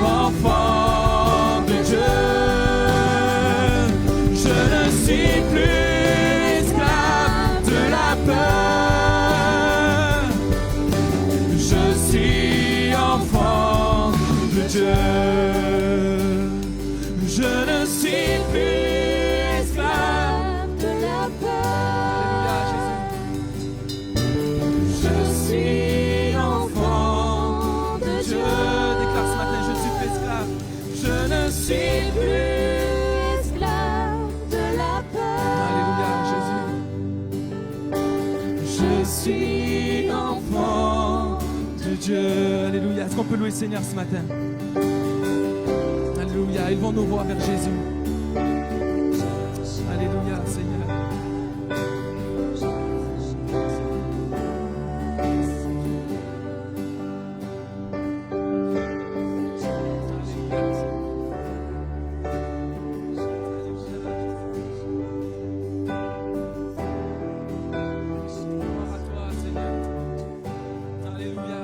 enfant de Dieu. Je ne suis plus esclave de la peur. Je suis enfant de Dieu. Je ne suis plus esclave de la peur. Je suis enfant de Dieu. Déclare ce matin, je ne suis plus esclave. Je ne suis plus esclave de la peur. Alléluia, Jésus. Je suis enfant de Dieu. Alléluia. Est-ce qu'on peut louer le Seigneur ce matin? Alléluia. Ils vont nous voir vers Jésus. Alléluia, Seigneur. Gloire à toi, Seigneur. Alléluia.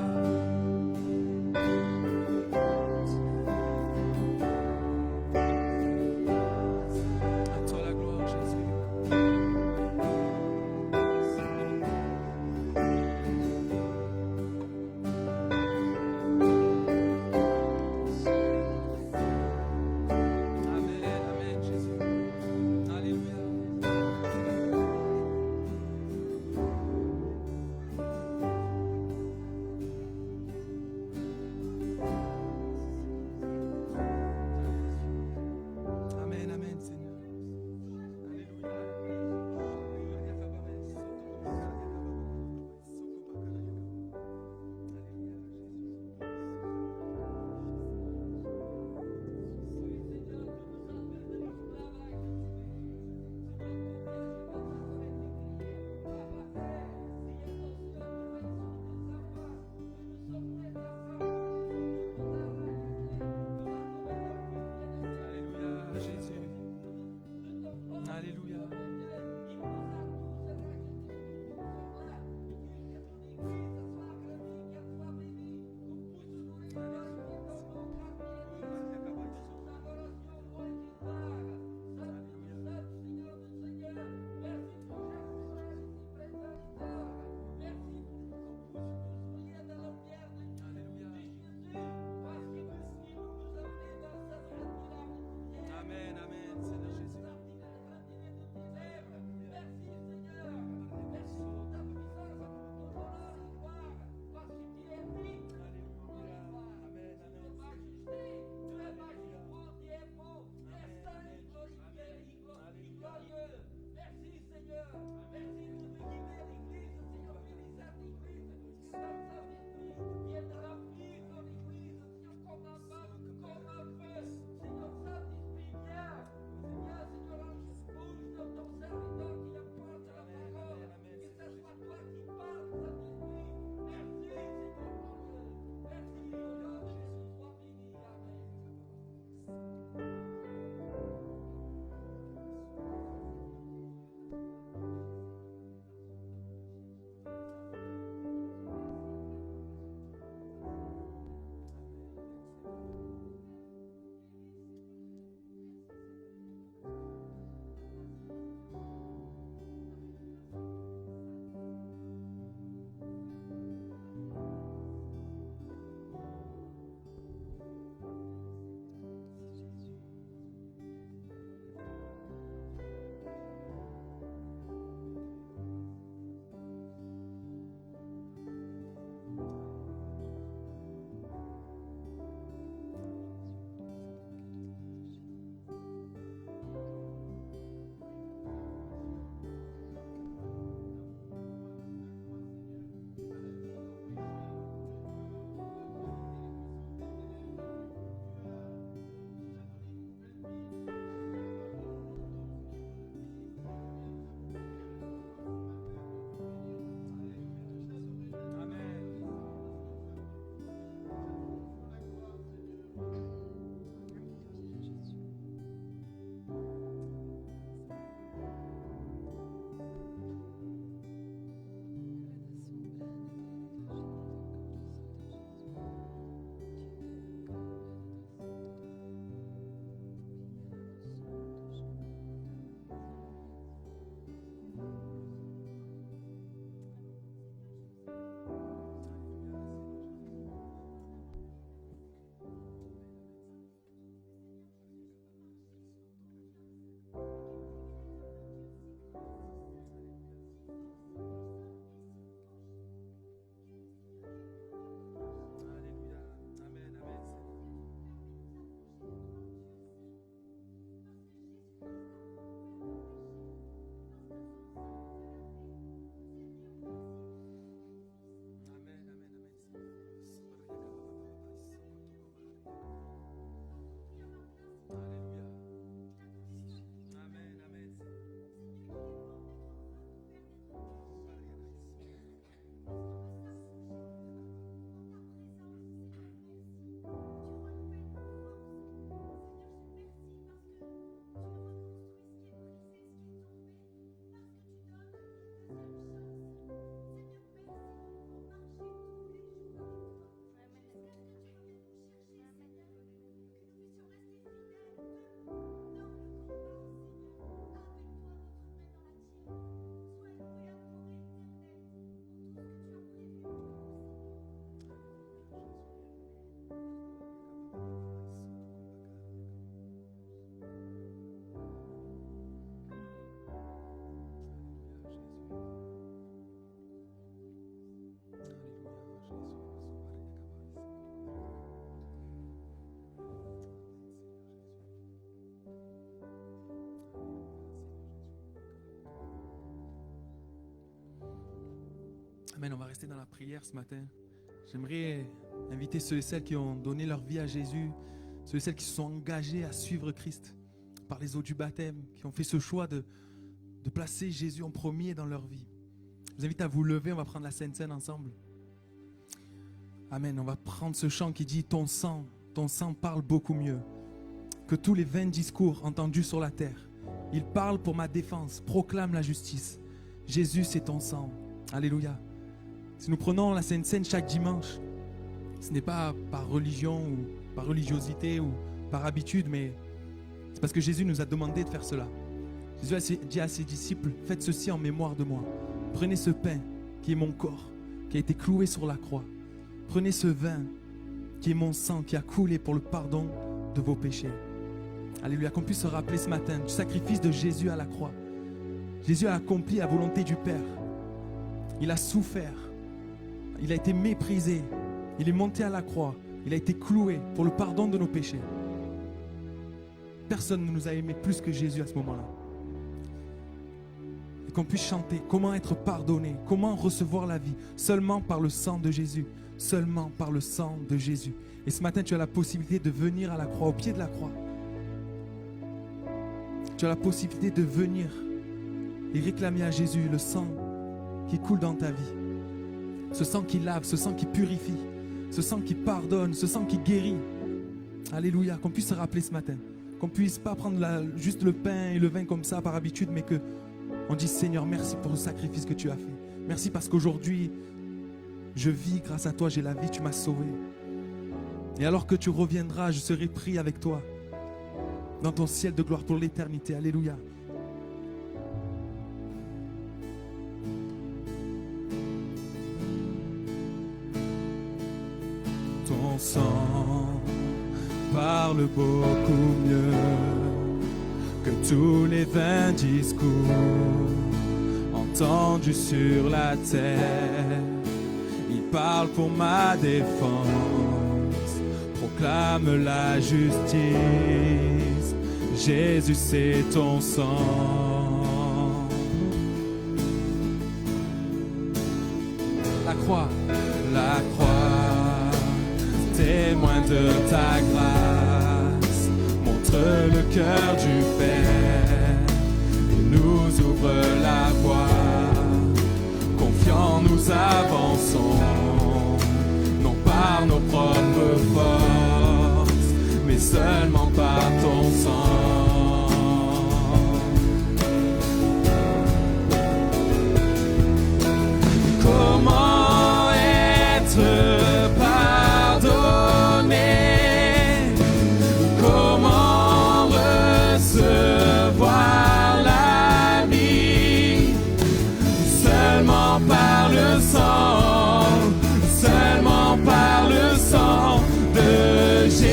Amen, on va rester dans la prière ce matin. J'aimerais inviter ceux et celles qui ont donné leur vie à Jésus, ceux et celles qui se sont engagés à suivre Christ par les eaux du baptême, qui ont fait ce choix de placer Jésus en premier dans leur vie. Je vous invite à vous lever, on va prendre la Sainte Seine ensemble. Amen, on va prendre ce chant qui dit « Ton sang parle beaucoup mieux que tous les vains discours entendus sur la terre. Il parle pour ma défense, proclame la justice. Jésus, c'est ton sang. » Alléluia. Si nous prenons la Sainte Seine chaque dimanche, ce n'est pas par religion ou par religiosité ou par habitude, mais c'est parce que Jésus nous a demandé de faire cela. Jésus a dit à ses disciples, faites ceci en mémoire de moi. Prenez ce pain qui est mon corps, qui a été cloué sur la croix. Prenez ce vin qui est mon sang, qui a coulé pour le pardon de vos péchés. Alléluia, qu'on puisse se rappeler ce matin du sacrifice de Jésus à la croix. Jésus a accompli la volonté du Père. Il a souffert. Il a été méprisé. Il est monté à la croix. Il a été cloué pour le pardon de nos péchés. Personne ne nous a aimés plus que Jésus à ce moment-là. Et qu'on puisse chanter comment être pardonné, comment recevoir la vie, seulement par le sang de Jésus. Seulement par le sang de Jésus. Et ce matin, tu as la possibilité de venir à la croix, au pied de la croix. Tu as la possibilité de venir et réclamer à Jésus le sang qui coule dans ta vie. Ce sang qui lave, ce sang qui purifie, ce sang qui pardonne, ce sang qui guérit. Alléluia, qu'on puisse se rappeler ce matin. Qu'on ne puisse pas prendre juste le pain et le vin comme ça par habitude, mais qu'on dise Seigneur, merci pour le sacrifice que tu as fait. Merci parce qu'aujourd'hui, je vis grâce à toi, j'ai la vie, tu m'as sauvé. Et alors que tu reviendras, je serai pris avec toi dans ton ciel de gloire pour l'éternité. Alléluia. Ton sang parle beaucoup mieux que tous les vains discours entendus sur la terre. Il parle pour ma défense, proclame la justice. Jésus, c'est ton sang. La croix, témoin de ta grâce, montre le cœur du Père et nous ouvre la voie. Confiants, nous avançons, non par nos propres forces, mais seulement par ton sang. Comment être pardonné? Comment recevoir la vie? Seulement par le sang, seulement par le sang de Jésus.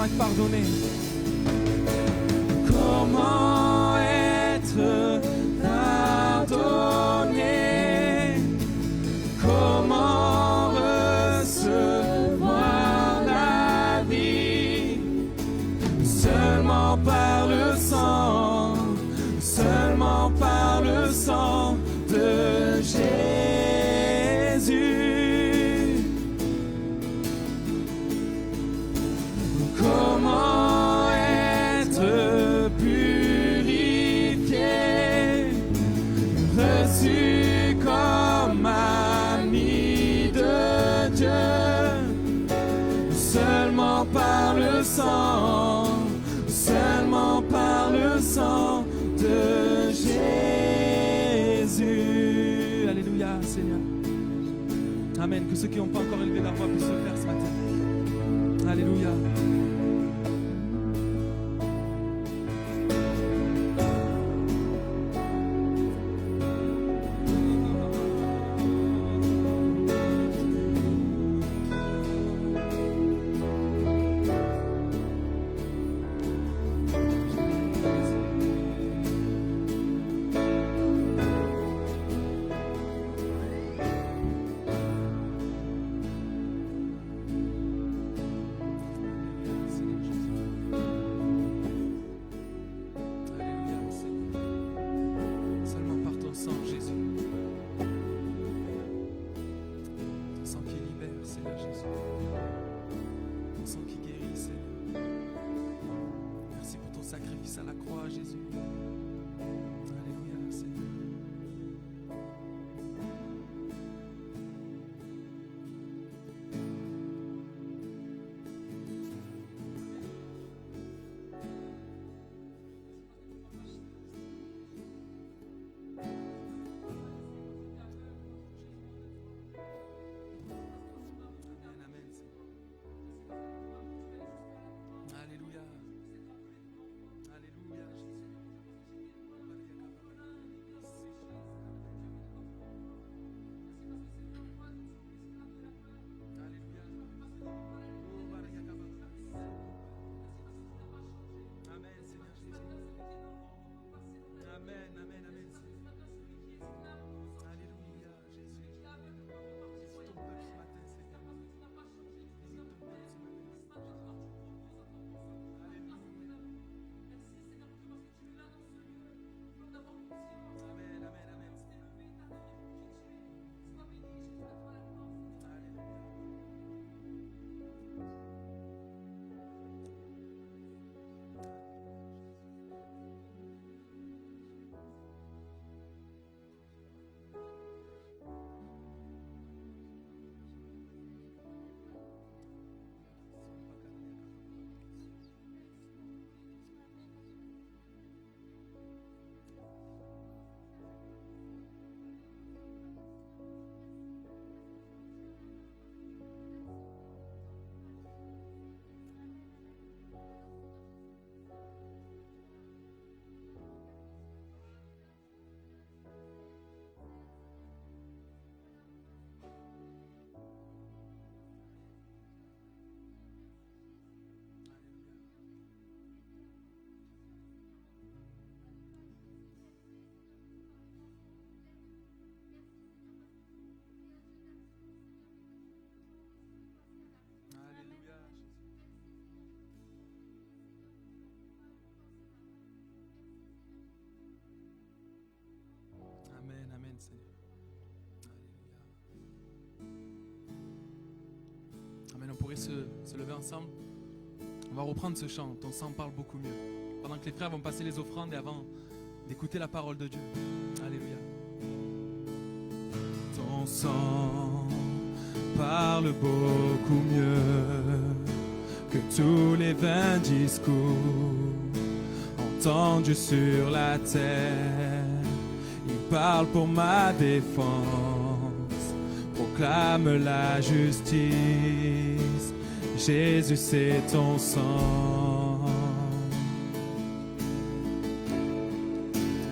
être pardonné? Comment être pardonné? Comment recevoir la vie? Seulement par le sang, seulement par le sang de Jésus. Comment être purifié, reçu comme ami de Dieu, seulement par le sang, seulement par le sang de Jésus. Alléluia, Seigneur. Amen. Que ceux qui n'ont pas encore élevé leur voix puissent le faire ce matin. Alléluia. Sacrifice à la croix, Jésus. Alléluia, Seigneur. Seigneur. Alléluia. Amen. On pourrait se lever ensemble. On va reprendre ce chant. Ton sang parle beaucoup mieux. Pendant que les frères vont passer les offrandes et avant d'écouter la parole de Dieu. Alléluia. Ton sang parle beaucoup mieux que tous les vains discours entendus sur la terre. Parle pour ma défense, proclame la justice. Jésus, c'est ton sang.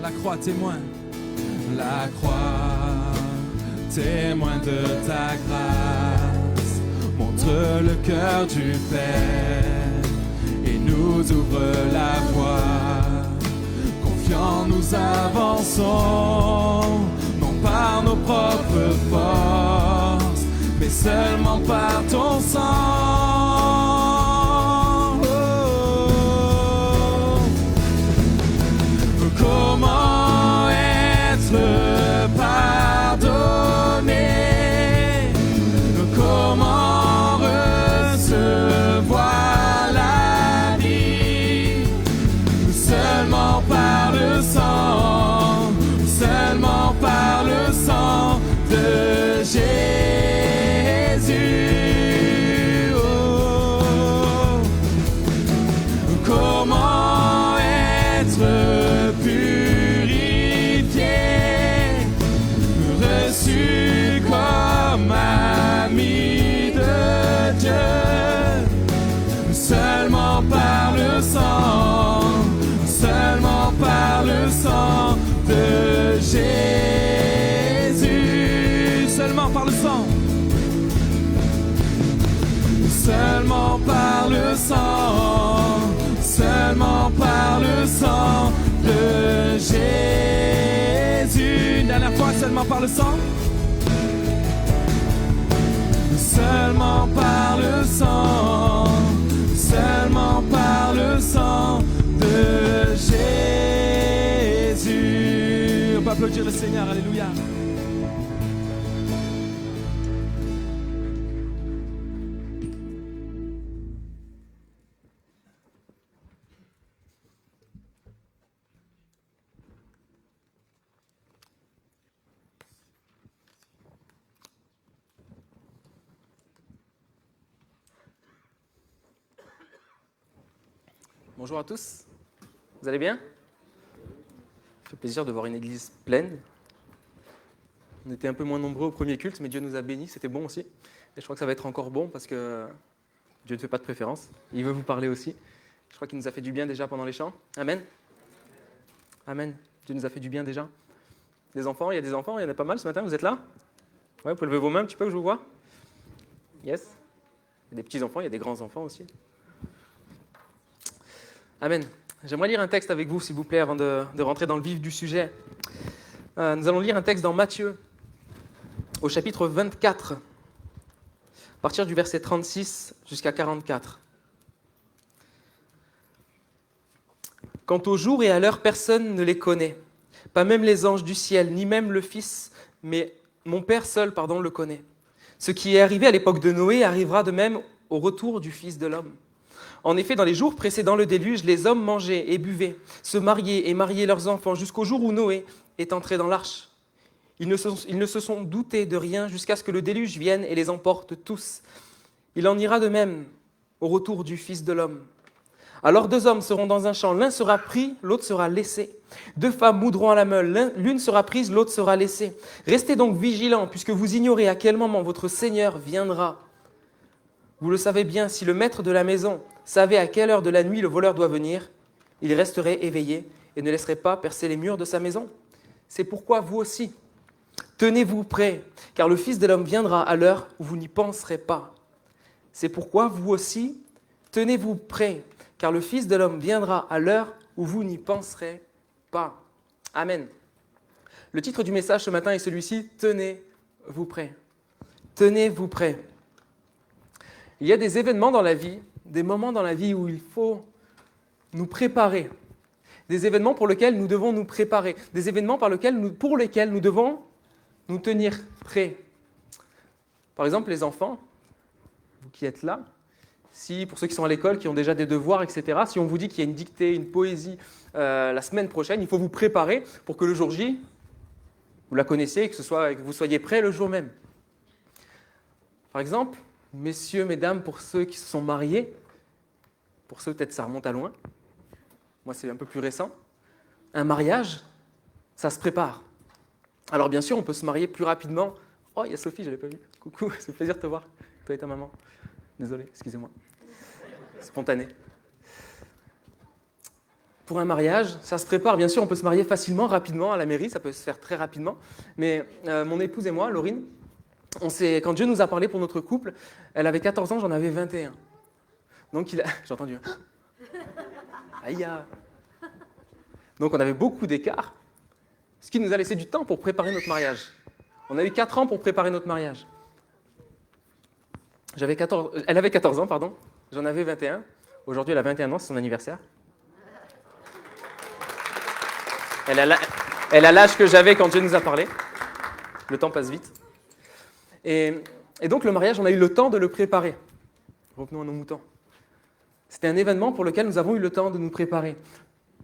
La croix témoin, la croix témoin de ta grâce. Montre le cœur du Père nous ouvre la voie. Confiants, nous avançons, non par nos propres forces, mais seulement par ton sang. Oh. Comment être pardonné? Comment recevoir la vie? Seulement par le sang, seulement par le sang de Jésus. Oh. Comment être purifié, reçu comme ami de Dieu, seulement par le sang, seulement par le sang de Jésus, seulement par le sang, seulement par le sang, seulement par le sang de Jésus. Une dernière fois, seulement par le sang. Seulement par le sang, seulement par le sang de Jésus. On peut applaudir le Seigneur, alléluia. Bonjour à tous, vous allez bien? Ça fait plaisir de voir une église pleine. On était un peu moins nombreux au premier culte, mais Dieu nous a bénis, c'était bon aussi. Et je crois que ça va être encore bon parce que Dieu ne fait pas de préférence. Il veut vous parler aussi. Je crois qu'il nous a fait du bien déjà pendant les chants. Amen. Amen. Dieu nous a fait du bien déjà. Des enfants, il y a des enfants, il y en a pas mal ce matin, vous êtes là? Ouais, vous pouvez lever vos mains un petit peu que je vous vois? Yes. Il y a des petits-enfants, il y a des grands-enfants aussi. Amen. J'aimerais lire un texte avec vous, s'il vous plaît, avant de rentrer dans le vif du sujet. Nous allons lire un texte dans Matthieu, au chapitre 24, à partir du verset 36 jusqu'à 44. Quant au jour et à l'heure, personne ne les connaît, pas même les anges du ciel, ni même le Fils, mais mon Père seul, le connaît. Ce qui est arrivé à l'époque de Noé arrivera de même au retour du Fils de l'homme. En effet, dans les jours précédant le déluge, les hommes mangeaient et buvaient, se mariaient et mariaient leurs enfants, jusqu'au jour où Noé est entré dans l'arche. Ils ne se sont doutés de rien jusqu'à ce que le déluge vienne et les emporte tous. Il en ira de même au retour du Fils de l'homme. Alors 2 hommes seront dans un champ, l'un sera pris, l'autre sera laissé. 2 femmes moudront à la meule, l'une sera prise, l'autre sera laissée. Restez donc vigilants, puisque vous ignorez à quel moment votre Seigneur viendra. Vous le savez bien, si le maître de la maison savait à quelle heure de la nuit le voleur doit venir, il resterait éveillé et ne laisserait pas percer les murs de sa maison. C'est pourquoi vous aussi, tenez-vous prêts, car le Fils de l'homme viendra à l'heure où vous n'y penserez pas. C'est pourquoi vous aussi, tenez-vous prêts, car le Fils de l'homme viendra à l'heure où vous n'y penserez pas. Amen. Le titre du message ce matin est celui-ci, tenez-vous prêts. Tenez-vous prêts. Il y a des événements dans la vie, des moments dans la vie où il faut nous préparer, des événements pour lesquels nous devons nous préparer, des événements pour lesquels nous devons nous tenir prêts. Par exemple, les enfants, vous qui êtes là, si pour ceux qui sont à l'école, qui ont déjà des devoirs, etc., si on vous dit qu'il y a une dictée, une poésie la semaine prochaine, il faut vous préparer pour que le jour J, vous la connaissiez et que vous soyez prêts le jour même. Par exemple, messieurs, mesdames, pour ceux qui se sont mariés, pour ceux peut-être ça remonte à loin, moi c'est un peu plus récent, un mariage, ça se prépare. Alors bien sûr, on peut se marier plus rapidement. Oh, il y a Sophie, je ne l'avais pas vue. Coucou, c'est un plaisir de te voir. Toi et ta maman. Désolé, excusez-moi. Spontané. Pour un mariage, ça se prépare. Bien sûr, on peut se marier facilement, rapidement à la mairie, ça peut se faire très rapidement. Mais mon épouse et moi, Laurine, quand Dieu nous a parlé pour notre couple, elle avait 14 ans, j'en avais 21. Donc j'ai entendu. Aïe. Donc on avait beaucoup d'écart, ce qui nous a laissé du temps pour préparer notre mariage. On a eu 4 ans pour préparer notre mariage. Elle avait 14 ans, pardon. J'en avais 21. Aujourd'hui, elle a 21 ans, c'est son anniversaire. Elle a l'âge que j'avais quand Dieu nous a parlé. Le temps passe vite. Et donc le mariage, on a eu le temps de le préparer. Revenons à nos moutons. C'était un événement pour lequel nous avons eu le temps de nous préparer.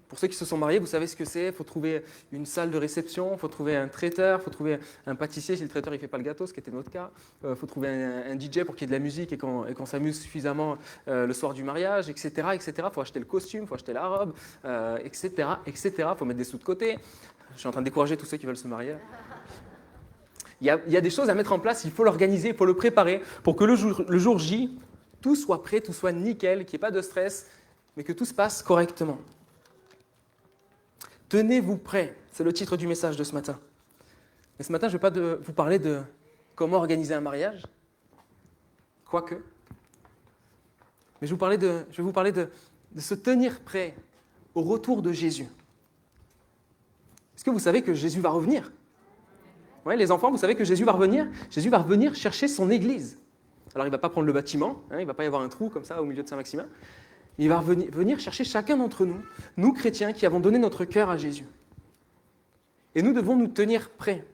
Pour ceux qui se sont mariés, vous savez ce que c'est. Il faut trouver une salle de réception, il faut trouver un traiteur, il faut trouver un pâtissier si le traiteur ne fait pas le gâteau, ce qui était notre cas. Il faut trouver un DJ pour qu'il y ait de la musique et qu'on s'amuse suffisamment le soir du mariage, etc. Il faut acheter le costume, il faut acheter la robe, etc. Il faut mettre des sous de côté. Je suis en train de décourager tous ceux qui veulent se marier. Il y a des choses à mettre en place, il faut l'organiser, il faut le préparer pour que le jour J, tout soit prêt, tout soit nickel, qu'il n'y ait pas de stress, mais que tout se passe correctement. Tenez-vous prêts, c'est le titre du message de ce matin. Mais ce matin, je ne vais pas vous parler de comment organiser un mariage, quoique, mais je vais vous parler de se tenir prêt au retour de Jésus. Est-ce que vous savez que Jésus va revenir ? Oui, les enfants, vous savez que Jésus va revenir ? Jésus va revenir chercher son Église. Alors, il ne va pas prendre le bâtiment, il ne va pas y avoir un trou comme ça au milieu de Saint-Maximin. Il va venir chercher chacun d'entre nous, nous chrétiens qui avons donné notre cœur à Jésus. Et nous devons nous tenir prêts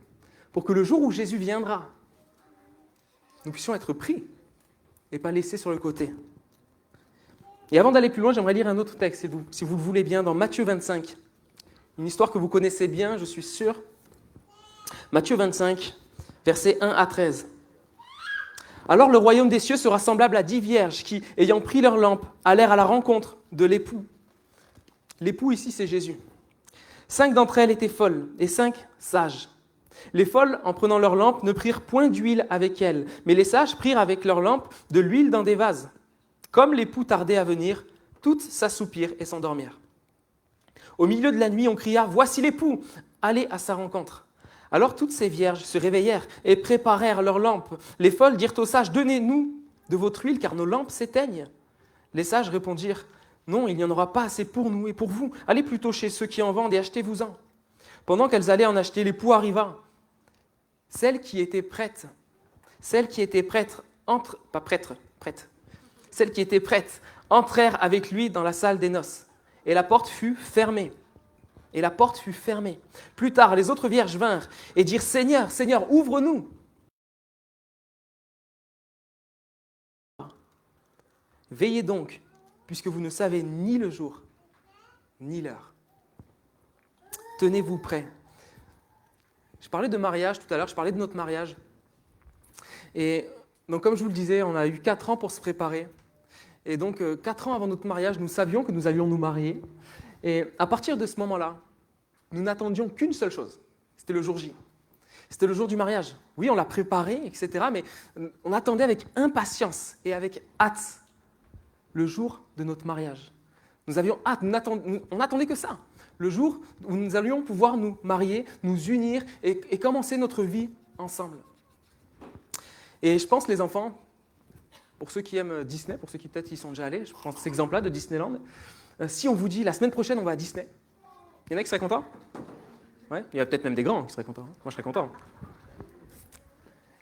pour que le jour où Jésus viendra, nous puissions être pris et pas laissés sur le côté. Et avant d'aller plus loin, j'aimerais lire un autre texte, si vous le voulez bien, dans Matthieu 25. Une histoire que vous connaissez bien, je suis sûr. Matthieu 25, versets 1 à 13. Alors le royaume des cieux sera semblable à 10 vierges qui, ayant pris leurs lampes, allèrent à la rencontre de l'époux. L'époux ici, c'est Jésus. 5 d'entre elles étaient folles et 5 sages. Les folles, en prenant leurs lampes, ne prirent point d'huile avec elles, mais les sages prirent avec leurs lampes de l'huile dans des vases. Comme l'époux tardait à venir, toutes s'assoupirent et s'endormirent. Au milieu de la nuit, on cria « Voici l'époux, allez à sa rencontre !» Alors toutes ces vierges se réveillèrent et préparèrent leurs lampes. Les folles dirent aux sages « Donnez-nous de votre huile, car nos lampes s'éteignent. » Les sages répondirent « Non, il n'y en aura pas assez pour nous et pour vous. Allez plutôt chez ceux qui en vendent et achetez-vous-en. » Pendant qu'elles allaient en acheter, l'époux arriva. Celles qui étaient prêtes entrèrent avec lui dans la salle des noces. Et la porte fut fermée. Plus tard, les autres vierges vinrent et dirent « Seigneur, Seigneur, ouvre-nous !» Veillez donc, puisque vous ne savez ni le jour, ni l'heure. Tenez-vous prêts. Je parlais de mariage tout à l'heure, je parlais de notre mariage. Et donc, comme je vous le disais, on a eu 4 ans pour se préparer. Et donc, 4 ans avant notre mariage, nous savions que nous allions nous marier. Et à partir de ce moment-là, nous n'attendions qu'une seule chose, c'était le jour J. C'était le jour du mariage. Oui, on l'a préparé, etc., mais on attendait avec impatience et avec hâte le jour de notre mariage. Nous avions hâte, on n'attendait que ça, le jour où nous allions pouvoir nous marier, nous unir et commencer notre vie ensemble. Et je pense, les enfants, pour ceux qui aiment Disney, pour ceux qui peut-être y sont déjà allés, je prends cet exemple-là de Disneyland, si on vous dit la semaine prochaine on va à Disney, il y en a qui seraient contents ? Ouais, il y a peut-être même des grands qui seraient contents. Moi je serais content.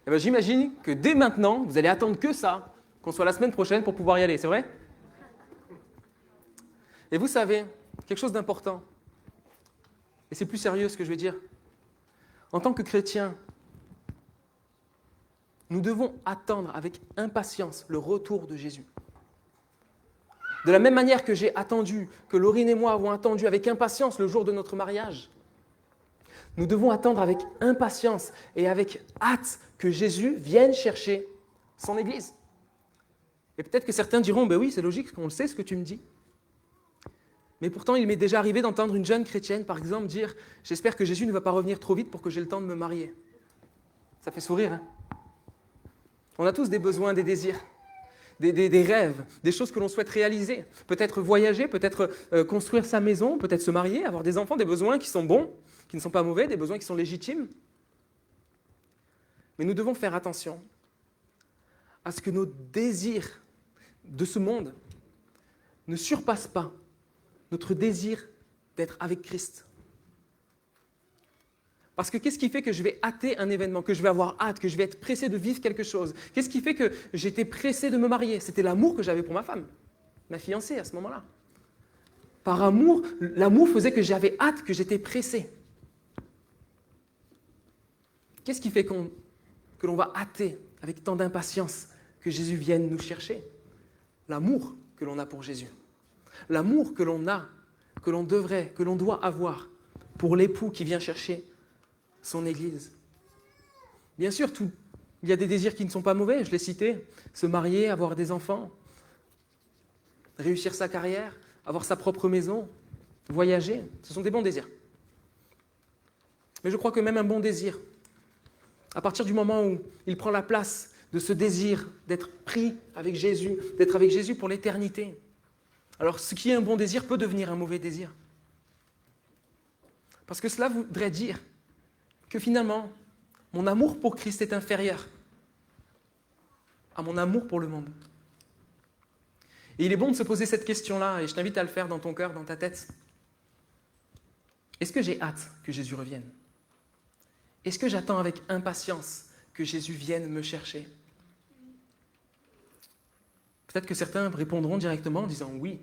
Et ben, j'imagine que dès maintenant, vous allez attendre que ça, qu'on soit la semaine prochaine pour pouvoir y aller, c'est vrai ? Et vous savez, quelque chose d'important, et c'est plus sérieux ce que je vais dire, en tant que chrétiens, nous devons attendre avec impatience le retour de Jésus. De la même manière que j'ai attendu, que Laurine et moi avons attendu avec impatience le jour de notre mariage, nous devons attendre avec impatience et avec hâte que Jésus vienne chercher son Église. Et peut-être que certains diront, ben oui, c'est logique, on le sait ce que tu me dis. Mais pourtant, il m'est déjà arrivé d'entendre une jeune chrétienne, par exemple, dire « J'espère que Jésus ne va pas revenir trop vite pour que j'ai le temps de me marier. » Ça fait sourire, hein ? On a tous des besoins, des désirs. Des rêves, des choses que l'on souhaite réaliser. Peut-être voyager, peut-être construire sa maison, peut-être se marier, avoir des enfants, des besoins qui sont bons, qui ne sont pas mauvais, des besoins qui sont légitimes. Mais nous devons faire attention à ce que nos désirs de ce monde ne surpasse pas notre désir d'être avec Christ. Parce que qu'est-ce qui fait que je vais hâter un événement, que je vais avoir hâte, que je vais être pressé de vivre quelque chose? Qu'est-ce qui fait que j'étais pressé de me marier? C'était l'amour que j'avais pour ma femme, ma fiancée à ce moment-là. Par amour, l'amour faisait que j'avais hâte, que j'étais pressé. Qu'est-ce qui fait que l'on va hâter avec tant d'impatience que Jésus vienne nous chercher? L'amour que l'on a pour Jésus. L'amour que l'on a, que l'on devrait, que l'on doit avoir pour l'époux qui vient chercher son Église. Bien sûr, il y a des désirs qui ne sont pas mauvais, je l'ai cité, se marier, avoir des enfants, réussir sa carrière, avoir sa propre maison, voyager, ce sont des bons désirs. Mais je crois que même un bon désir, à partir du moment où il prend la place de ce désir d'être pris avec Jésus, d'être avec Jésus pour l'éternité, alors ce qui est un bon désir peut devenir un mauvais désir. Parce que cela voudrait dire que finalement, mon amour pour Christ est inférieur à mon amour pour le monde. Et il est bon de se poser cette question-là, et je t'invite à le faire dans ton cœur, dans ta tête. Est-ce que j'ai hâte que Jésus revienne? Est-ce que j'attends avec impatience que Jésus vienne me chercher? Peut-être que certains répondront directement en disant oui,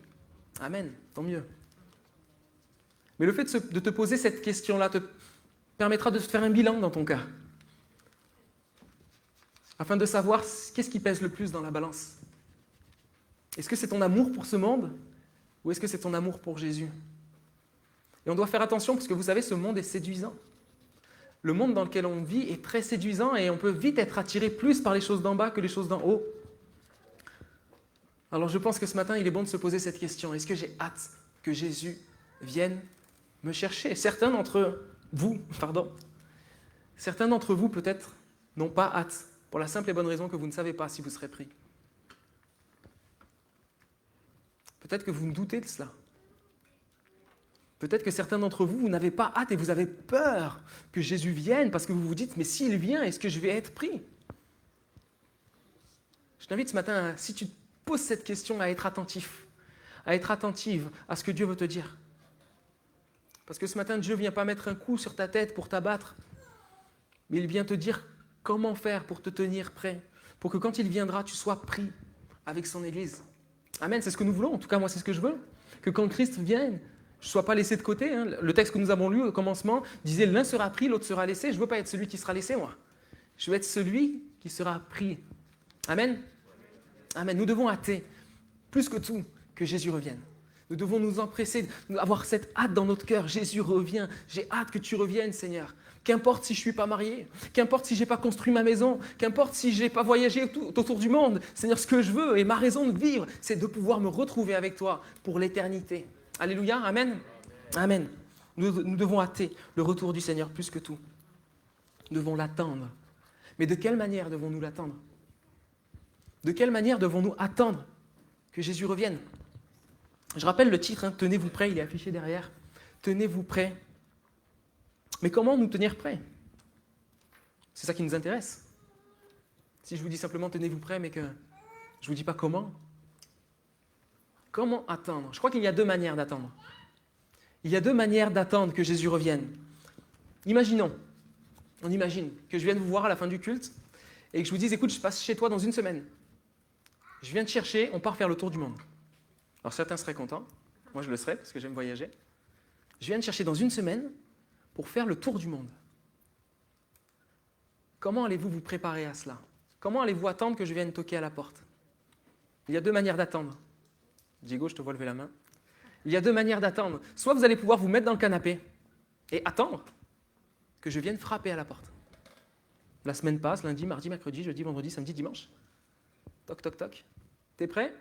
amen, tant mieux. Mais le fait de te poser cette question-là te permettra de te faire un bilan dans ton cœur, afin de savoir qu'est-ce qui pèse le plus dans la balance. Est-ce que c'est ton amour pour ce monde, ou est-ce que c'est ton amour pour Jésus? Et on doit faire attention, parce que vous savez, ce monde est séduisant. Le monde dans lequel on vit est très séduisant, et on peut vite être attiré plus par les choses d'en bas que les choses d'en haut. Alors je pense que ce matin, il est bon de se poser cette question. Est-ce que j'ai hâte que Jésus vienne me chercher? Certains d'entre vous peut-être n'ont pas hâte, pour la simple et bonne raison que vous ne savez pas si vous serez pris. Peut-être que vous me doutez de cela. Peut-être que certains d'entre vous, vous n'avez pas hâte et vous avez peur que Jésus vienne parce que vous vous dites, mais s'il vient, est-ce que je vais être pris? Je t'invite ce matin, si tu te poses cette question, à être attentif, à être attentive à ce que Dieu veut te dire. Parce que ce matin, Dieu ne vient pas mettre un coup sur ta tête pour t'abattre, mais il vient te dire comment faire pour te tenir prêt, pour que quand il viendra, tu sois pris avec son Église. Amen, c'est ce que nous voulons, en tout cas moi c'est ce que je veux, que quand Christ vienne, je ne sois pas laissé de côté. Hein. Le texte que nous avons lu au commencement disait « l'un sera pris, l'autre sera laissé ». Je ne veux pas être celui qui sera laissé, moi. Je veux être celui qui sera pris. Amen. Amen. Nous devons hâter, plus que tout, que Jésus revienne. Nous devons nous empresser, avoir cette hâte dans notre cœur. Jésus revient. J'ai hâte que tu reviennes, Seigneur. Qu'importe si je ne suis pas marié, qu'importe si je n'ai pas construit ma maison, qu'importe si je n'ai pas voyagé tout autour du monde. Seigneur, ce que je veux et ma raison de vivre, c'est de pouvoir me retrouver avec toi pour l'éternité. Alléluia, amen. Amen. Nous devons hâter le retour du Seigneur plus que tout. Nous devons l'attendre. Mais de quelle manière devons-nous l'attendre? De quelle manière devons-nous attendre que Jésus revienne? Je rappelle le titre, hein, Tenez-vous prêts, il est affiché derrière. Tenez-vous prêts. Mais comment nous tenir prêts? C'est ça qui nous intéresse. Si je vous dis simplement tenez-vous prêts, mais que je ne vous dis pas comment. Comment attendre? Je crois qu'il y a deux manières d'attendre. Il y a deux manières d'attendre que Jésus revienne. Imaginons, on imagine que je vienne vous voir à la fin du culte et que je vous dise, écoute, je passe chez toi dans une semaine. Je viens te chercher, on part faire le tour du monde. Alors certains seraient contents, moi je le serais parce que j'aime voyager. Je viens te chercher dans une semaine pour faire le tour du monde. Comment allez-vous vous préparer à cela? Comment allez-vous attendre que je vienne toquer à la porte? Il y a deux manières d'attendre. Diego, je te vois lever la main. Il y a deux manières d'attendre. Soit vous allez pouvoir vous mettre dans le canapé et attendre que je vienne frapper à la porte. La semaine passe, lundi, mardi, mercredi, jeudi, vendredi, samedi, dimanche. Toc, toc, toc. T'es prêt?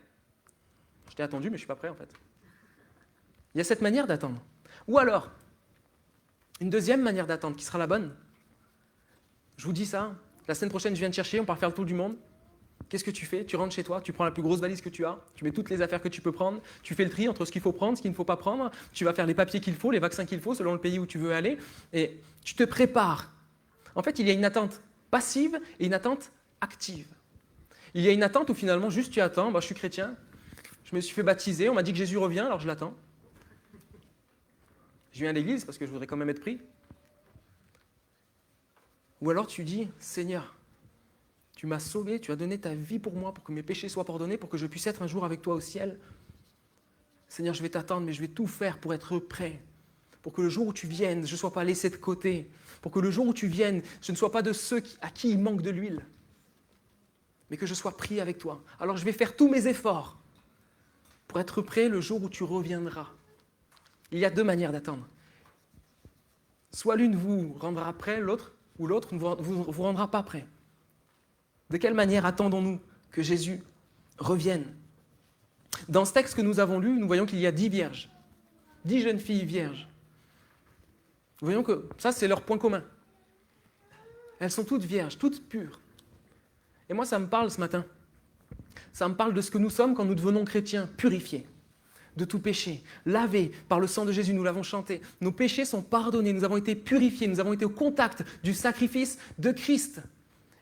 Je t'ai attendu, mais je ne suis pas prêt en fait. Il y a cette manière d'attendre. Ou alors, une deuxième manière d'attendre qui sera la bonne. Je vous dis ça, la semaine prochaine, je viens te chercher, on part faire le tour du monde. Qu'est-ce que tu fais? Tu rentres chez toi, tu prends la plus grosse valise que tu as, tu mets toutes les affaires que tu peux prendre, tu fais le tri entre ce qu'il faut prendre, ce qu'il ne faut pas prendre, tu vas faire les papiers qu'il faut, les vaccins qu'il faut, selon le pays où tu veux aller, et tu te prépares. En fait, il y a une attente passive et une attente active. Il y a une attente où finalement, juste tu attends, je suis chrétien, Je me suis fait baptiser, on m'a dit que Jésus revient, alors je l'attends. Je viens à l'église parce que je voudrais quand même être pris. Ou alors tu dis, Seigneur, tu m'as sauvé, tu as donné ta vie pour moi, pour que mes péchés soient pardonnés, pour que je puisse être un jour avec toi au ciel. Seigneur, je vais t'attendre, mais je vais tout faire pour être prêt. Pour que le jour où tu viennes, je ne sois pas laissé de côté. Pour que le jour où tu viennes, je ne sois pas de ceux à qui il manque de l'huile. Mais que je sois pris avec toi. Alors je vais faire tous mes efforts pour être prêt le jour où tu reviendras. Il y a deux manières d'attendre. Soit l'une vous rendra prêt, ou l'autre ne vous rendra pas prêt. De quelle manière attendons-nous que Jésus revienne? Dans ce texte que nous avons lu, nous voyons qu'il y a 10 vierges, 10 jeunes filles vierges. Nous voyons que ça, c'est leur point commun. Elles sont toutes vierges, toutes pures. Et moi, ça me parle ce matin. Ça me parle de ce que nous sommes quand nous devenons chrétiens, purifiés de tout péché, lavés par le sang de Jésus, nous l'avons chanté. Nos péchés sont pardonnés, nous avons été purifiés, nous avons été au contact du sacrifice de Christ.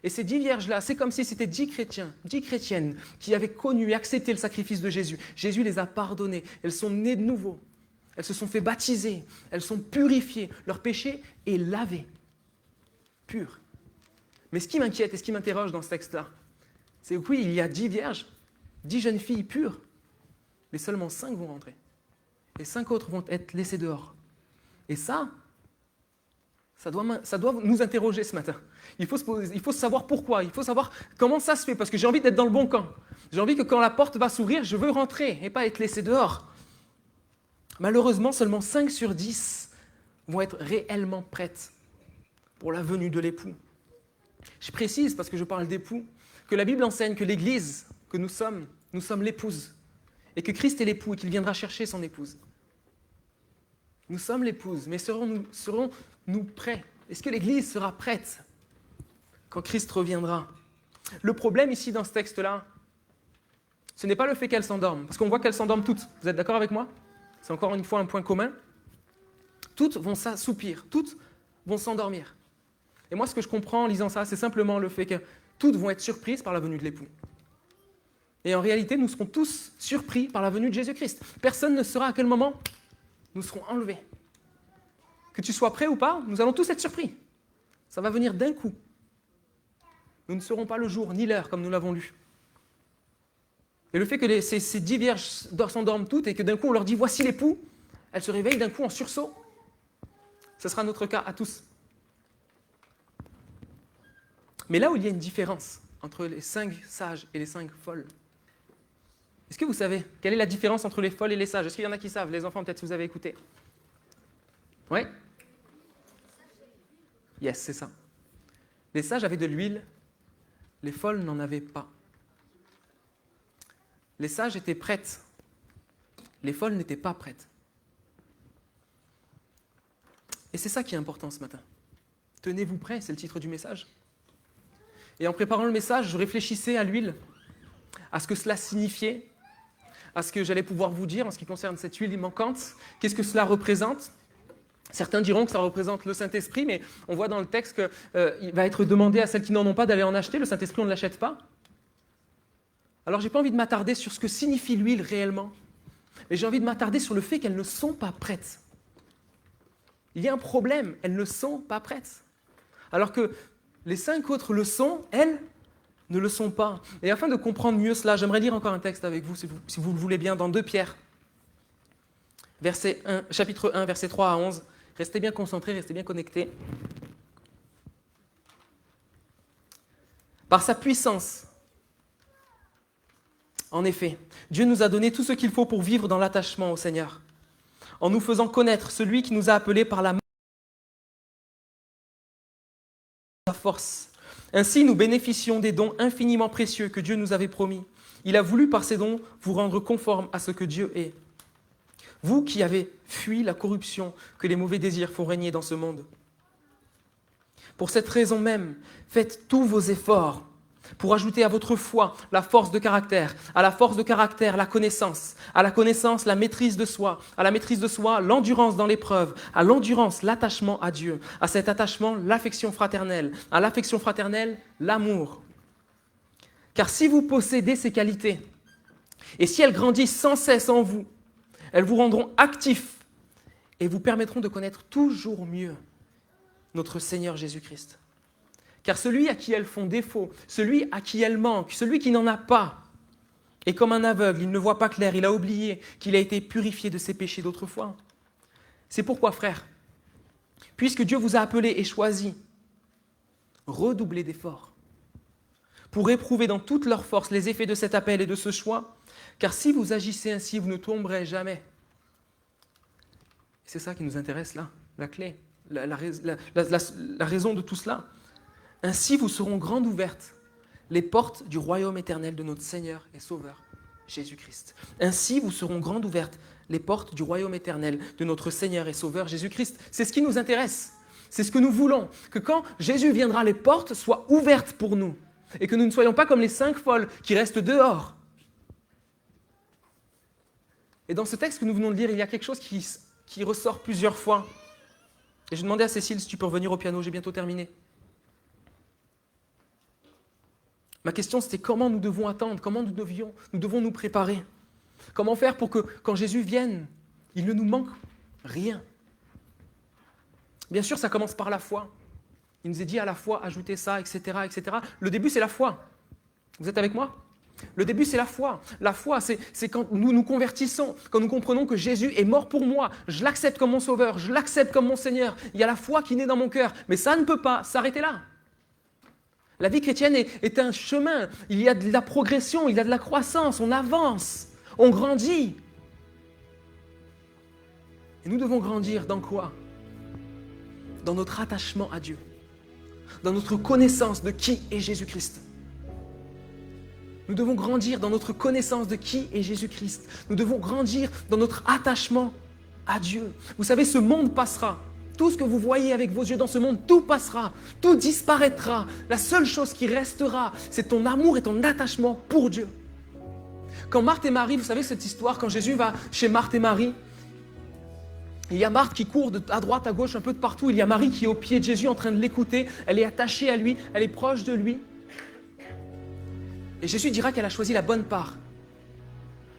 Et ces 10 vierges-là, c'est comme si c'était 10 chrétiens, 10 chrétiennes qui avaient connu et accepté le sacrifice de Jésus. Jésus les a pardonnées, elles sont nées de nouveau, elles se sont fait baptiser, elles sont purifiées, leur péché est lavé, pur. Mais ce qui m'inquiète et ce qui m'interroge dans ce texte-là, c'est que oui, il y a 10 vierges, 10 jeunes filles pures, mais seulement 5 vont rentrer. Et 5 autres vont être laissées dehors. Et ça doit nous interroger ce matin. Il faut savoir pourquoi, il faut savoir comment ça se fait, parce que j'ai envie d'être dans le bon camp. J'ai envie que quand la porte va s'ouvrir, je veux rentrer et pas être laissé dehors. Malheureusement, seulement 5 sur 10 vont être réellement prêtes pour la venue de l'époux. Je précise, parce que je parle d'époux, que la Bible enseigne que l'Église que nous sommes l'épouse, et que Christ est l'époux et qu'il viendra chercher son épouse. Nous sommes l'épouse, mais serons-nous prêts? Est-ce que l'Église sera prête quand Christ reviendra? Le problème ici dans ce texte-là, ce n'est pas le fait qu'elles s'endorment, parce qu'on voit qu'elles s'endorment toutes. Vous êtes d'accord avec moi? C'est encore une fois un point commun. Toutes vont s'assoupir, toutes vont s'endormir. Et moi, ce que je comprends en lisant ça, c'est simplement le fait que toutes vont être surprises par la venue de l'époux. Et en réalité, nous serons tous surpris par la venue de Jésus-Christ. Personne ne saura à quel moment nous serons enlevés. Que tu sois prêt ou pas, nous allons tous être surpris. Ça va venir d'un coup. Nous ne saurons pas le jour ni l'heure, comme nous l'avons lu. Et le fait que ces 10 vierges s'endorment toutes et que d'un coup on leur dit « voici l'époux », elles se réveillent d'un coup en sursaut. Ce sera notre cas à tous. Mais là où il y a une différence entre les 5 sages et les 5 folles, est-ce que vous savez quelle est la différence entre les folles et les sages? Est-ce qu'il y en a qui savent? Les enfants, peut-être si vous avez écouté. Oui? Yes, c'est ça. Les sages avaient de l'huile, les folles n'en avaient pas. Les sages étaient prêtes, les folles n'étaient pas prêtes. Et c'est ça qui est important ce matin. Tenez-vous prêts, c'est le titre du message. Et en préparant le message, je réfléchissais à l'huile, à ce que cela signifiait, à ce que j'allais pouvoir vous dire en ce qui concerne cette huile manquante. Qu'est-ce que cela représente? Certains diront que ça représente le Saint-Esprit, mais on voit dans le texte qu'il va être demandé à celles qui n'en ont pas d'aller en acheter. Le Saint-Esprit, on ne l'achète pas. Alors, je n'ai pas envie de m'attarder sur ce que signifie l'huile réellement, mais j'ai envie de m'attarder sur le fait qu'elles ne sont pas prêtes. Il y a un problème, elles ne sont pas prêtes. Alors que les 5 autres le sont, elles ne le sont pas. Et afin de comprendre mieux cela, j'aimerais lire encore un texte avec vous, si vous le voulez bien, dans 2 Pierre, chapitre 1, versets 3 à 11. Restez bien concentrés, restez bien connectés. Par sa puissance, en effet, Dieu nous a donné tout ce qu'il faut pour vivre dans l'attachement au Seigneur, en nous faisant connaître celui qui nous a appelés par la force. Ainsi, nous bénéficions des dons infiniment précieux que Dieu nous avait promis. Il a voulu par ces dons vous rendre conformes à ce que Dieu est. Vous qui avez fui la corruption que les mauvais désirs font régner dans ce monde. Pour cette raison même, faites tous vos efforts pour ajouter à votre foi la force de caractère, à la force de caractère la connaissance, à la connaissance la maîtrise de soi, à la maîtrise de soi l'endurance dans l'épreuve, à l'endurance l'attachement à Dieu, à cet attachement l'affection fraternelle, à l'affection fraternelle l'amour. Car si vous possédez ces qualités, Et si elles grandissent sans cesse en vous, elles vous rendront actifs et vous permettront de connaître toujours mieux notre Seigneur Jésus-Christ. Car celui à qui elles font défaut, celui à qui elles manquent, celui qui n'en a pas, est comme un aveugle, il ne voit pas clair, il a oublié qu'il a été purifié de ses péchés d'autrefois. C'est pourquoi, frères, puisque Dieu vous a appelé et choisi, redoublez d'efforts pour éprouver dans toute leur force les effets de cet appel et de ce choix, car si vous agissez ainsi, vous ne tomberez jamais. C'est ça qui nous intéresse là, la clé, la raison de tout cela. Ainsi vous seront grandes ouvertes les portes du royaume éternel de notre Seigneur et Sauveur, Jésus-Christ. Ainsi vous seront grandes ouvertes les portes du royaume éternel de notre Seigneur et Sauveur, Jésus-Christ. C'est ce qui nous intéresse, c'est ce que nous voulons, que quand Jésus viendra, les portes soient ouvertes pour nous et que nous ne soyons pas comme les 5 folles qui restent dehors. Et dans ce texte que nous venons de lire, il y a quelque chose qui ressort plusieurs fois. Et je demandais à Cécile si tu peux revenir au piano, j'ai bientôt terminé. Ma question, c'était comment nous devons attendre, comment nous devons nous préparer. Comment faire pour que, quand Jésus vienne, il ne nous manque rien. Bien sûr, ça commence par la foi. Il nous est dit à la foi, ajoutez ça, etc., etc. Le début, c'est la foi. Vous êtes avec moi ? Le début, c'est la foi. La foi, c'est quand nous nous convertissons, quand nous comprenons que Jésus est mort pour moi. Je l'accepte comme mon sauveur, je l'accepte comme mon Seigneur. Il y a la foi qui naît dans mon cœur. Mais ça ne peut pas s'arrêter là. La vie chrétienne est un chemin. Il y a de la progression, il y a de la croissance. On avance, on grandit. Et nous devons grandir dans quoi ? Dans notre attachement à Dieu. Dans notre connaissance de qui est Jésus-Christ. Nous devons grandir dans notre connaissance de qui est Jésus-Christ. Nous devons grandir dans notre attachement à Dieu. Vous savez, ce monde passera. Tout ce que vous voyez avec vos yeux dans ce monde, tout passera, tout disparaîtra. La seule chose qui restera, c'est ton amour et ton attachement pour Dieu. Quand Marthe et Marie, vous savez cette histoire, quand Jésus va chez Marthe et Marie, il y a Marthe qui court à droite, à gauche, un peu de partout. Il y a Marie qui est au pied de Jésus en train de l'écouter. Elle est attachée à lui, elle est proche de lui. Et Jésus dira qu'elle a choisi la bonne part.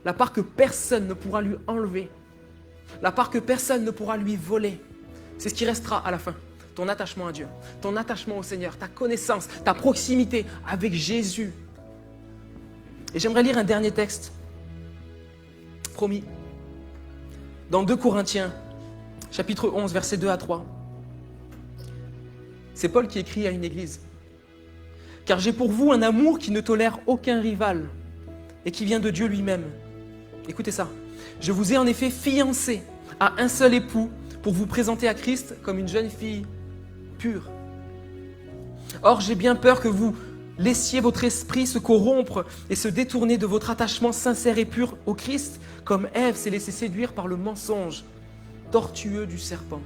La part que personne ne pourra lui enlever. La part que personne ne pourra lui voler. C'est ce qui restera à la fin. Ton attachement à Dieu, ton attachement au Seigneur, ta connaissance, ta proximité avec Jésus. Et j'aimerais lire un dernier texte. Promis. Dans 2 Corinthiens, chapitre 11, versets 2 à 3. C'est Paul qui écrit à une église. « Car j'ai pour vous un amour qui ne tolère aucun rival et qui vient de Dieu lui-même. » Écoutez ça. « Je vous ai en effet fiancé à un seul époux pour vous présenter à Christ comme une jeune fille pure. Or, j'ai bien peur que vous laissiez votre esprit se corrompre et se détourner de votre attachement sincère et pur au Christ, comme Ève s'est laissée séduire par le mensonge tortueux du serpent. »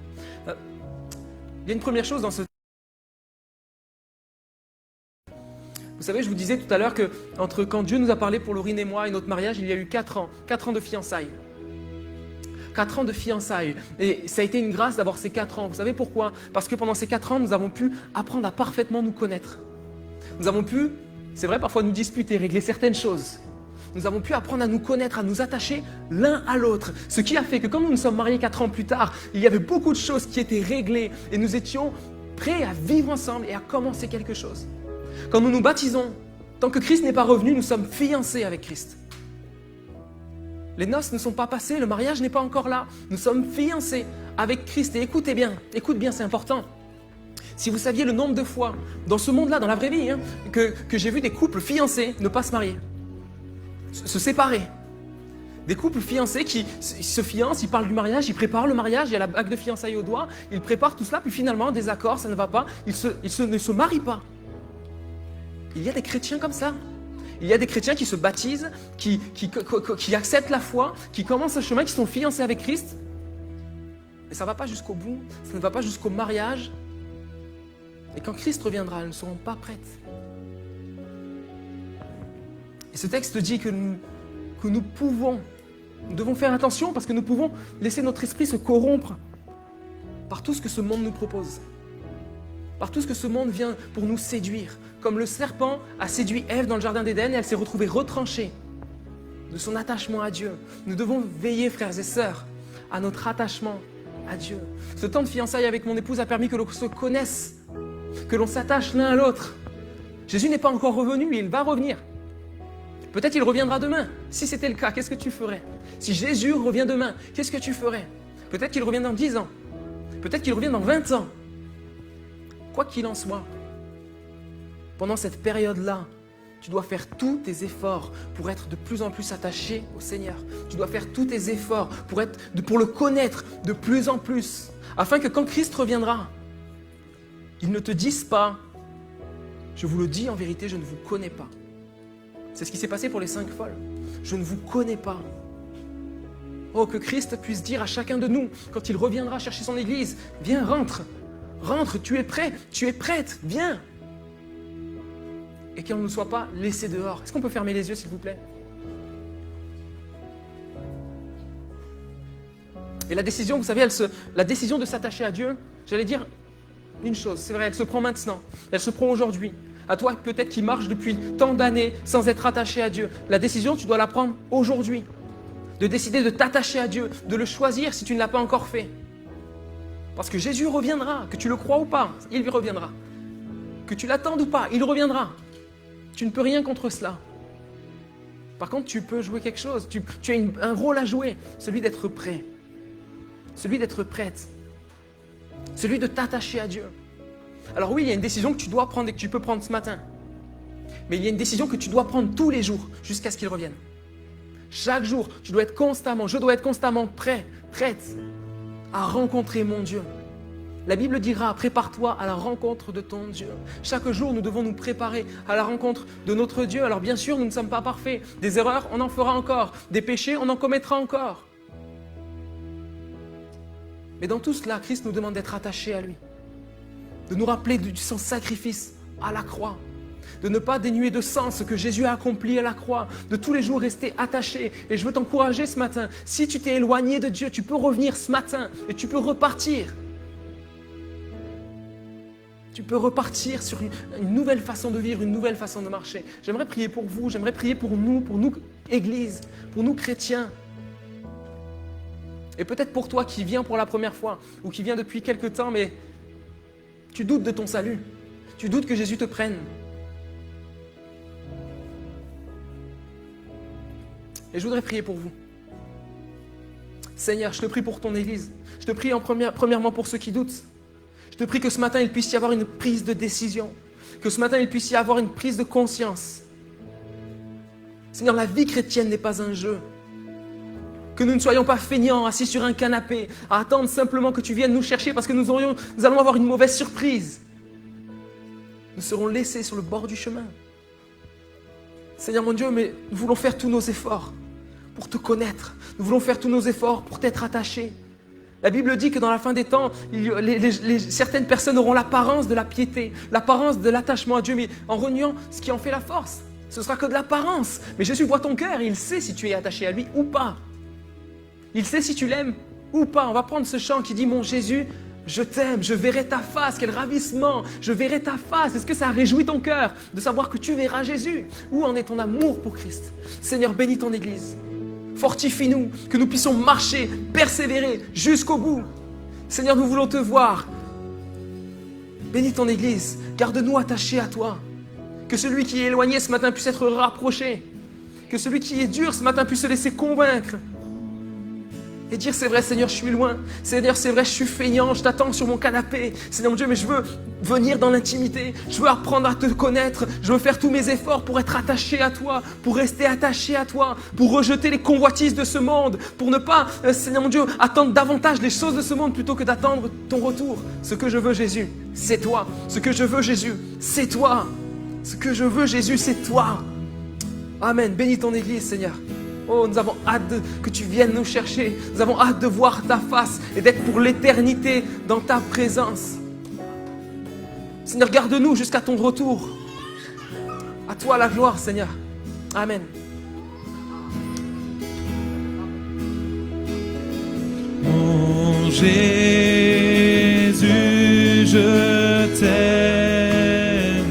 Il y a une première chose dans ce... Vous savez, je vous disais tout à l'heure que quand Dieu nous a parlé pour Laurine et moi et notre mariage, il y a eu 4 ans de fiançailles. 4 ans de fiançailles. Et ça a été une grâce d'avoir ces 4 ans. Vous savez pourquoi ? Parce que pendant ces 4 ans, nous avons pu apprendre à parfaitement nous connaître. Nous avons pu, c'est vrai, parfois nous disputer, régler certaines choses. Nous avons pu apprendre à nous connaître, à nous attacher l'un à l'autre. Ce qui a fait que quand nous nous sommes mariés 4 ans plus tard, il y avait beaucoup de choses qui étaient réglées et nous étions prêts à vivre ensemble et à commencer quelque chose. Quand nous nous baptisons, tant que Christ n'est pas revenu, nous sommes fiancés avec Christ. Les noces ne sont pas passées, le mariage n'est pas encore là. Nous sommes fiancés avec Christ. Et écoute bien, c'est important. Si vous saviez le nombre de fois, dans ce monde-là, dans la vraie vie, que j'ai vu des couples fiancés ne pas se marier, se séparer. Des couples fiancés qui se fiancent, ils parlent du mariage, ils préparent le mariage, il y a la bague de fiançailles au doigt, ils préparent tout cela, puis finalement, désaccord, ça ne va pas, ils ne se marient pas. Il y a des chrétiens comme ça. Il y a des chrétiens qui se baptisent, qui acceptent la foi, qui commencent un chemin, qui sont fiancés avec Christ. Mais ça ne va pas jusqu'au bout, ça ne va pas jusqu'au mariage. Et quand Christ reviendra, elles ne seront pas prêtes. Et ce texte dit que nous devons faire attention parce que nous pouvons laisser notre esprit se corrompre par tout ce que ce monde nous propose. Par tout ce que ce monde vient pour nous séduire. Comme le serpent a séduit Ève dans le jardin d'Éden et elle s'est retrouvée retranchée de son attachement à Dieu. Nous devons veiller, frères et sœurs, à notre attachement à Dieu. Ce temps de fiançailles avec mon épouse a permis que l'on se connaisse, que l'on s'attache l'un à l'autre. Jésus n'est pas encore revenu, mais il va revenir. Peut-être il reviendra demain. Si c'était le cas, qu'est-ce que tu ferais? Si Jésus revient demain, qu'est-ce que tu ferais? Peut-être qu'il revient dans 10 ans. Peut-être qu'il revient dans 20 ans. Quoi qu'il en soit, pendant cette période-là, tu dois faire tous tes efforts pour être de plus en plus attaché au Seigneur. Tu dois faire tous tes efforts pour le connaître de plus en plus, afin que quand Christ reviendra, il ne te dise pas « Je vous le dis en vérité, je ne vous connais pas ». C'est ce qui s'est passé pour les 5 folles. Je ne vous connais pas. Oh, que Christ puisse dire à chacun de nous, quand il reviendra chercher son Église, viens, rentre, tu es prêt, tu es prête, viens. Et qu'on ne soit pas laissé dehors. Est-ce qu'on peut fermer les yeux, s'il vous plaît? Et la décision, vous savez, la décision de s'attacher à Dieu, j'allais dire une chose, c'est vrai, elle se prend maintenant, elle se prend aujourd'hui. À toi, peut-être qui marche depuis tant d'années sans être attaché à Dieu. La décision, tu dois la prendre aujourd'hui. De décider de t'attacher à Dieu, de le choisir si tu ne l'as pas encore fait. Parce que Jésus reviendra, que tu le crois ou pas, il reviendra. Que tu l'attendes ou pas, il reviendra. Tu ne peux rien contre cela. Par contre, tu peux jouer quelque chose. Tu as un rôle à jouer, celui d'être prêt, celui d'être prête, celui de t'attacher à Dieu. Alors oui, il y a une décision que tu dois prendre et que tu peux prendre ce matin. Mais il y a une décision que tu dois prendre tous les jours jusqu'à ce qu'il revienne. Chaque jour, je dois être constamment prêt, prête à rencontrer mon Dieu. La Bible dira, prépare-toi à la rencontre de ton Dieu. Chaque jour, nous devons nous préparer à la rencontre de notre Dieu. Alors bien sûr, nous ne sommes pas parfaits. Des erreurs, on en fera encore. Des péchés, on en commettra encore. Mais dans tout cela, Christ nous demande d'être attachés à lui. De nous rappeler de son sacrifice à la croix. De ne pas dénuer de sens ce que Jésus a accompli à la croix. De tous les jours rester attaché. Et je veux t'encourager ce matin. Si tu t'es éloigné de Dieu, tu peux revenir ce matin et tu peux repartir. Tu peux repartir sur une nouvelle façon de vivre, une nouvelle façon de marcher. J'aimerais prier pour vous, j'aimerais prier pour nous, Église, pour nous chrétiens. Et peut-être pour toi qui viens pour la première fois ou qui viens depuis quelque temps, mais tu doutes de ton salut. Tu doutes que Jésus te prenne. Et je voudrais prier pour vous. Seigneur, je te prie pour ton Église. Je te prie premièrement pour ceux qui doutent. Je te prie que ce matin, il puisse y avoir une prise de décision. Que ce matin, il puisse y avoir une prise de conscience. Seigneur, la vie chrétienne n'est pas un jeu. Que nous ne soyons pas feignants, assis sur un canapé, à attendre simplement que tu viennes nous chercher parce que nous allons avoir une mauvaise surprise. Nous serons laissés sur le bord du chemin. Seigneur mon Dieu, mais nous voulons faire tous nos efforts pour te connaître. Nous voulons faire tous nos efforts pour t'être attachés. La Bible dit que dans la fin des temps, certaines personnes auront l'apparence de la piété, l'apparence de l'attachement à Dieu, mais en reniant ce qui en fait la force. Ce sera que de l'apparence. Mais Jésus voit ton cœur et il sait si tu es attaché à lui ou pas. Il sait si tu l'aimes ou pas. On va prendre ce chant qui dit « Mon Jésus, je t'aime, je verrai ta face. » Quel ravissement, je verrai ta face. Est-ce que ça réjouit ton cœur de savoir que tu verras Jésus? Où en est ton amour pour Christ? Seigneur, bénis ton Église. Fortifie-nous, que nous puissions marcher, persévérer jusqu'au bout. Seigneur, nous voulons te voir. Bénis ton Église, garde-nous attachés à toi. Que celui qui est éloigné ce matin puisse être rapproché. Que celui qui est dur ce matin puisse se laisser convaincre. Et dire, c'est vrai Seigneur, je suis loin. Seigneur, c'est vrai, je suis feignant, je t'attends sur mon canapé. Seigneur mon Dieu, mais je veux venir dans l'intimité. Je veux apprendre à te connaître. Je veux faire tous mes efforts pour être attaché à toi, pour rester attaché à toi, pour rejeter les convoitises de ce monde, pour ne pas, Seigneur mon Dieu, attendre davantage les choses de ce monde plutôt que d'attendre ton retour. Ce que je veux, Jésus, c'est toi. Ce que je veux, Jésus, c'est toi. Ce que je veux, Jésus, c'est toi. Amen. Bénis ton Église, Seigneur. Oh, nous avons hâte que tu viennes nous chercher. Nous avons hâte de voir ta face et d'être pour l'éternité dans ta présence. Seigneur, garde-nous jusqu'à ton retour. À toi la gloire, Seigneur. Amen. Mon Jésus, je t'aime.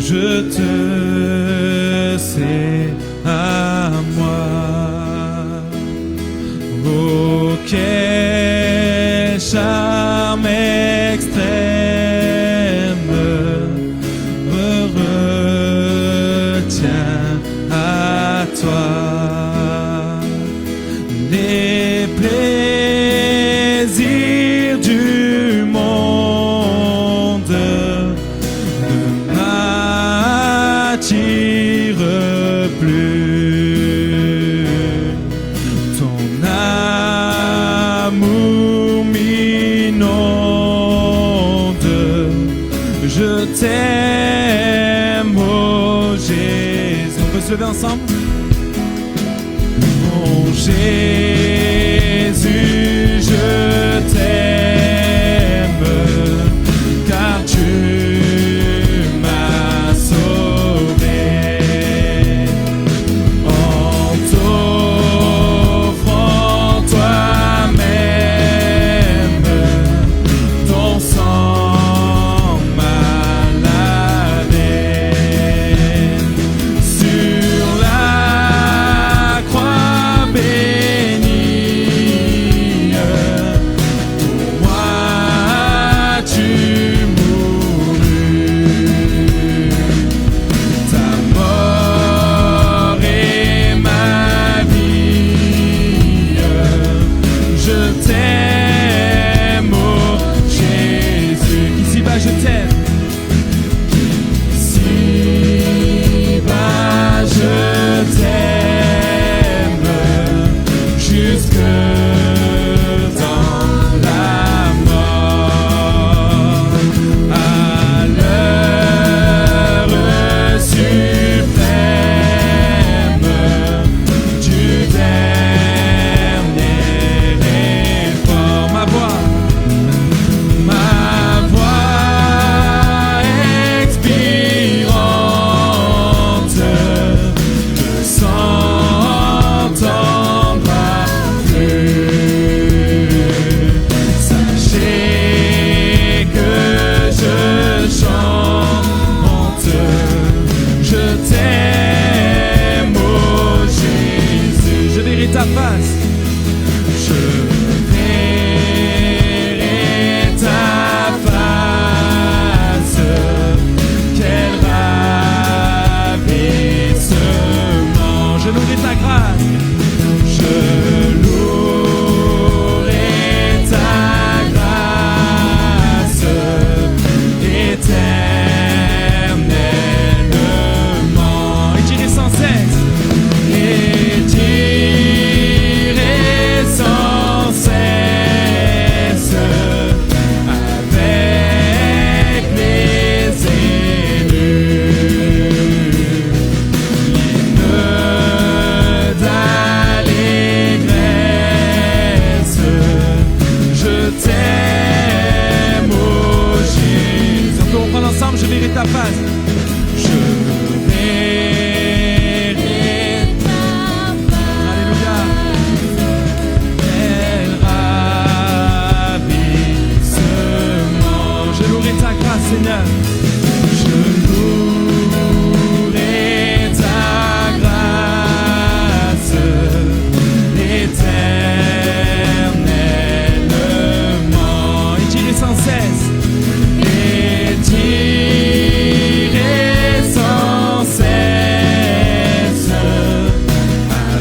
Je te sais. Amen. Quel charme extrême me retient à toi. Les plaisirs du monde ne m'attirent plus. Ton amour m'inonde. Je t'aime, oh Jésus. On peut se lever ensemble? Mon Jésus, je t'aime, car tu m'as sauvé. En t'offrant toi-même, ton sang m'a lavé. Sur la croix bénie, pour moi tu mourus. Ta mort est ma vie. Je t'aime, oh Jésus. Ici-bas je t'aime. Ici-bas je t'aime, jusque dans la mort. À l'heure suprême du dernier effort. Ma voix expirante ne s'entendra plus. Sachez que je chante, je t'aime, oh Jésus. Je verrai ta face. Je verrai ta face. Quel ravissement. Je louerai ta grâce. Je louerai ta grâce éternellement. Et dirai sans cesse. Et dirai sans cesse avec les élus l'hymne d'allégresse. Je t'aime, oh Jésus. On peut reprendre ensemble. Je verrai ta face. Je verrai ta face. Alléluia. Quel ravissement. Je louerai ta grâce, Seigneur. Je louerai ta grâce éternellement. Et dirai sans cesse. Et dirai sans cesse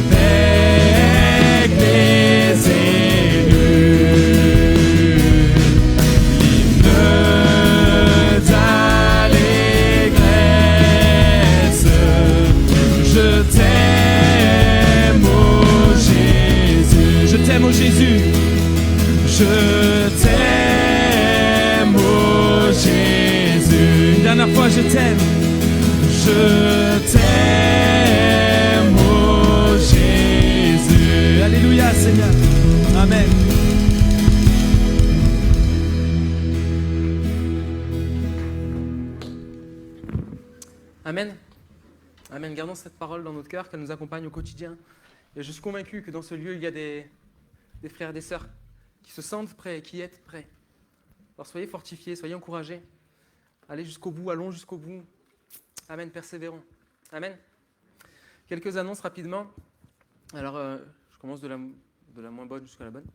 avec les élus l'hymne d'allégresse. Je t'aime, oh Jésus. Je t'aime, oh Jésus. Je t'aime, oh Jésus. Une dernière fois, je t'aime. Je t'aime, oh Jésus. Alléluia, Seigneur. Amen. Amen. Amen. Gardons cette parole dans notre cœur, qu'elle nous accompagne au quotidien. Et je suis convaincu que dans ce lieu, il y a des frères et des sœurs qui se sentent prêts, qui êtes prêts. Alors soyez fortifiés, soyez encouragés. Allez jusqu'au bout, allons jusqu'au bout. Amen, persévérons. Amen. Quelques annonces rapidement. Alors, je commence de la moins bonne jusqu'à la bonne.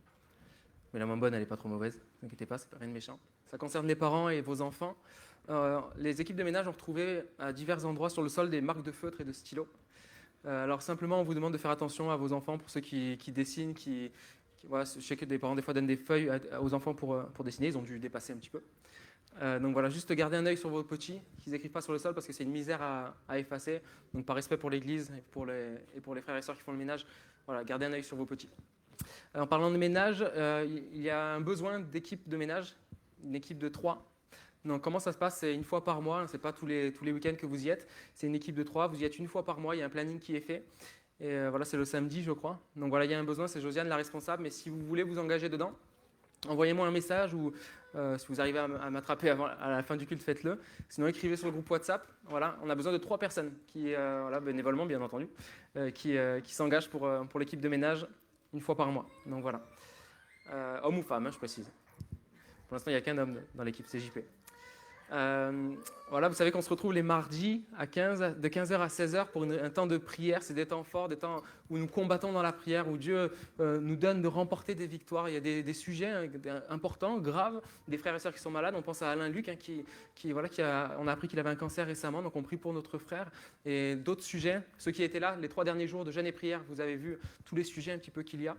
Mais la moins bonne, elle n'est pas trop mauvaise, ne vous inquiétez pas, c'est pas rien de méchant. Ça concerne les parents et vos enfants. Les équipes de ménage ont retrouvé à divers endroits sur le sol des marques de feutre et de stylo. Alors simplement, on vous demande de faire attention à vos enfants, pour ceux qui dessinent, voilà, je sais que des parents des fois donnent des feuilles aux enfants pour dessiner, ils ont dû dépasser un petit peu. Donc voilà, juste garder un œil sur vos petits, qu'ils n'écrivent pas sur le sol parce que c'est une misère à effacer. Donc par respect pour l'Église et pour les frères et sœurs qui font le ménage, voilà, gardez un œil sur vos petits. En parlant de ménage, il y a un besoin d'équipe de ménage, une équipe de 3. Donc comment ça se passe? C'est une fois par mois, ce n'est pas tous les week-ends que vous y êtes, c'est une équipe de 3, vous y êtes une fois par mois, il y a un planning qui est fait. Et voilà, c'est le samedi, je crois. Donc voilà, il y a un besoin, c'est Josiane la responsable, mais si vous voulez vous engager dedans, envoyez-moi un message ou si vous arrivez à m'attraper à la fin du culte, faites-le. Sinon, écrivez sur le groupe WhatsApp. Voilà, on a besoin de 3 personnes, voilà, bénévolement bien entendu, qui s'engagent pour l'équipe de ménage une fois par mois. Donc voilà, homme ou femme, je précise. Pour l'instant, il n'y a qu'un homme dans l'équipe CJP. Voilà, vous savez qu'on se retrouve les mardis de 15h à 16h pour un temps de prière. C'est des temps forts, des temps où nous combattons dans la prière, où Dieu nous donne de remporter des victoires. Il y a des sujets importants, graves, des frères et sœurs qui sont malades. On pense à Alain Luc, on a appris qu'il avait un cancer récemment, donc on prie pour notre frère. Et d'autres sujets, ceux qui étaient là les 3 derniers jours de jeûne et prière, vous avez vu tous les sujets un petit peu qu'il y a.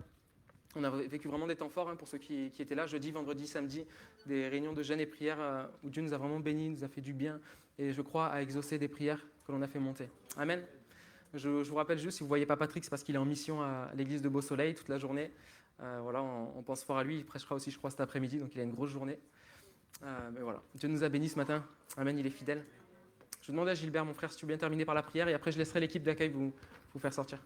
On a vécu vraiment des temps forts pour ceux qui étaient là, jeudi, vendredi, samedi, des réunions de jeûne et prière où Dieu nous a vraiment bénis, nous a fait du bien et je crois à exaucer des prières que l'on a fait monter. Amen. Je vous rappelle juste, si vous ne voyez pas Patrick, c'est parce qu'il est en mission à l'église de Beau Soleil toute la journée. Voilà, on pense fort à lui, il prêchera aussi, je crois, cet après-midi, donc il a une grosse journée. Mais voilà, Dieu nous a bénis ce matin. Amen, il est fidèle. Je demande à Gilbert, mon frère, si tu veux bien terminer par la prière et après je laisserai l'équipe d'accueil vous faire sortir.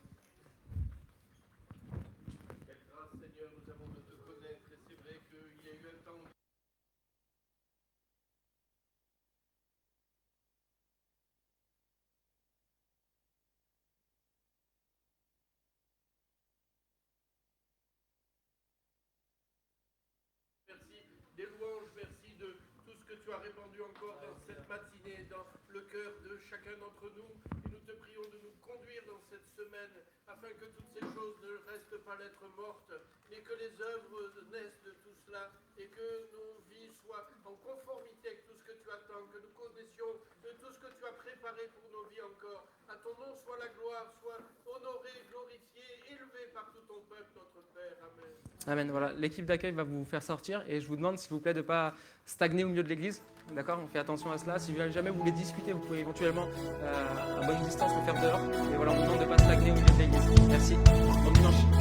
Des louanges, merci de tout ce que tu as répandu encore dans cette matinée, dans le cœur de chacun d'entre nous. Et nous te prions de nous conduire dans cette semaine afin que toutes ces choses ne restent pas lettres mortes, mais que les œuvres naissent de tout cela et que nos vies soient en conformité avec tout ce que tu attends, que nous connaissions de tout ce que tu as préparé pour nos vies encore. À ton nom soit la gloire, soit honorée, glorifiée, élevée par tout ton peuple, notre Père. Amen. Amen. Voilà, l'équipe d'accueil va vous faire sortir et je vous demande s'il vous plaît de ne pas stagner au milieu de l'église. D'accord, on fait attention à cela. Si jamais vous voulez discuter, vous pouvez éventuellement à bonne distance le faire dehors. Et voilà, on vous demande de ne pas stagner au milieu de l'église. Merci. Bon dimanche.